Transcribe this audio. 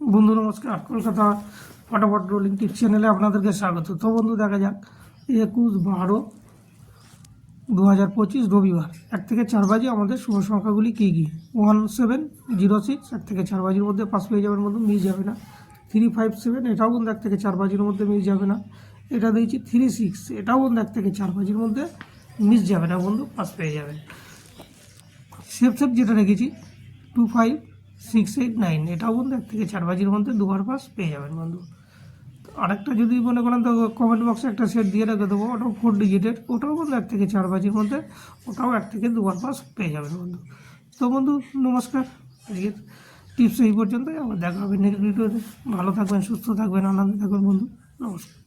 বন্ধু নমস্কার, কলকাতা ফটাফট রোলিং টিপস চ্যানেলে আপনাদেরকে স্বাগত। তো বন্ধু দেখা যাক 21/12/2025 রবিবার 1 থেকে 4 বাজে আমাদের শুভ সংখ্যাগুলি কী কী। 1706 1 থেকে 4 বাজির মধ্যে পাস পেয়ে যাবেন বন্ধু, মিস যাবে না। 357 এটাও বন্ধু 1 থেকে 4 বাজির মধ্যে মিস যাবে না। এটা দিয়েছি 36 এটাও বন্ধু 1 থেকে 4 বাজির মধ্যে মিস যাবে না বন্ধু, পাস পেয়ে যাবেন। সেফ যেটা রেখেছি 25689 এটাও বন্ধু 1 থেকে 4 বাজির মধ্যে দুবার পাস পেয়ে যাবেন বন্ধু। আরেকটা যদি মনে করেন তো কমেন্ট বক্সে একটা সেট দিয়ে রেখে দেবো, ওটাও 4 ডিজিটের, ওটাও বন্ধু 1 থেকে 4 বাজির মধ্যে, ওটাও 1 থেকে দুবার পাস পেয়ে যাবেন বন্ধু। তো বন্ধু নমস্কার, আজকের টিপস এই পর্যন্তই। আবার দেখা হবে নেক্সট ভিডিওতে। ভালো থাকবেন, সুস্থ থাকবেন, আনন্দে থাকবেন বন্ধু। নমস্কার।